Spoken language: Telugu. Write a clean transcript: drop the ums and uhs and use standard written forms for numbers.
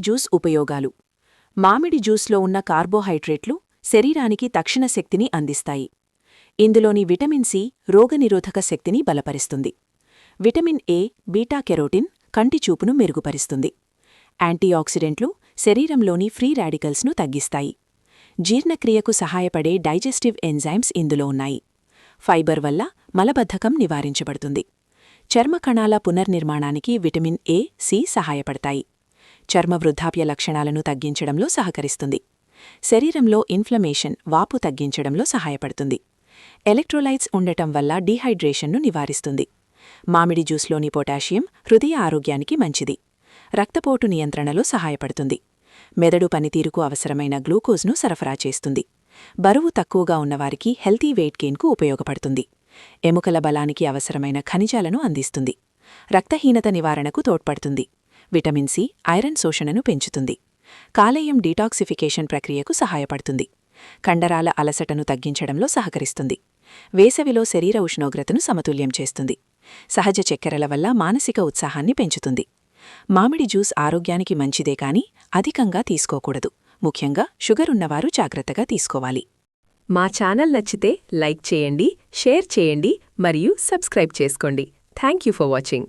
జ్యూస్ ఉపయోగాలు. మామిడి జ్యూస్లో ఉన్న కార్బోహైడ్రేట్లు శరీరానికి తక్షణ శక్తిని అందిస్తాయి. ఇందులోని విటమిన్ సి రోగనిరోధక శక్తిని బలపరుస్తుంది. విటమిన్ ఏ, బీటా కెరోటిన్ కంటి చూపును మెరుగుపరుస్తుంది. యాంటీఆక్సిడెంట్లు శరీరంలోని ఫ్రీ రాడికల్స్ను తగ్గిస్తాయి. జీర్ణక్రియకు సహాయపడే డైజెస్టివ్ ఎంజైమ్స్ ఇందులో ఉన్నాయి. ఫైబర్ వల్ల మలబద్ధకం నివారించబడుతుంది. చర్మ కణాల పునర్నిర్మాణానికి విటమిన్ ఏ, సి సహాయపడతాయి. చర్మ వృద్ధాప్య లక్షణాలను తగ్గించడంలో సహకరిస్తుంది. శరీరంలో ఇన్ఫ్లమేషన్, వాపు తగ్గించడంలో సహాయపడుతుంది. ఎలక్ట్రోలైట్స్ ఉండటం వల్ల డీహైడ్రేషన్ను నివారిస్తుంది. మామిడి జ్యూస్లోని పొటాషియం హృదయ ఆరోగ్యానికి మంచిది. రక్తపోటు నియంత్రణలో సహాయపడుతుంది. మెదడు పనితీరుకు అవసరమైన గ్లూకోజ్ను సరఫరా చేస్తుంది. బరువు తక్కువగా ఉన్నవారికి హెల్తీ వెయిట్ గెయిన్కు ఉపయోగపడుతుంది. ఎముకల బలానికి అవసరమైన ఖనిజాలను అందిస్తుంది. రక్తహీనత నివారణకు తోడ్పడుతుంది. విటమిన్ సి ఐరన్ శోషణను పెంచుతుంది. కాలేయం డీటాక్సిఫికేషన్ ప్రక్రియకు సహాయపడుతుంది. కండరాల అలసటను తగ్గించడంలో సహకరిస్తుంది. వేసవిలో శరీర ఉష్ణోగ్రతను సమతుల్యం చేస్తుంది. సహజ చక్కెరల వల్ల మానసిక ఉత్సాహాన్ని పెంచుతుంది. మామిడి జ్యూస్ ఆరోగ్యానికి మంచిదే కాని అధికంగా తీసుకోకూడదు. ముఖ్యంగా షుగర్ ఉన్నవారు జాగ్రత్తగా తీసుకోవాలి. మా ఛానల్ నచ్చితే లైక్ చేయండి, షేర్ చేయండి మరియు సబ్స్క్రైబ్ చేసుకోండి. Thank you for watching.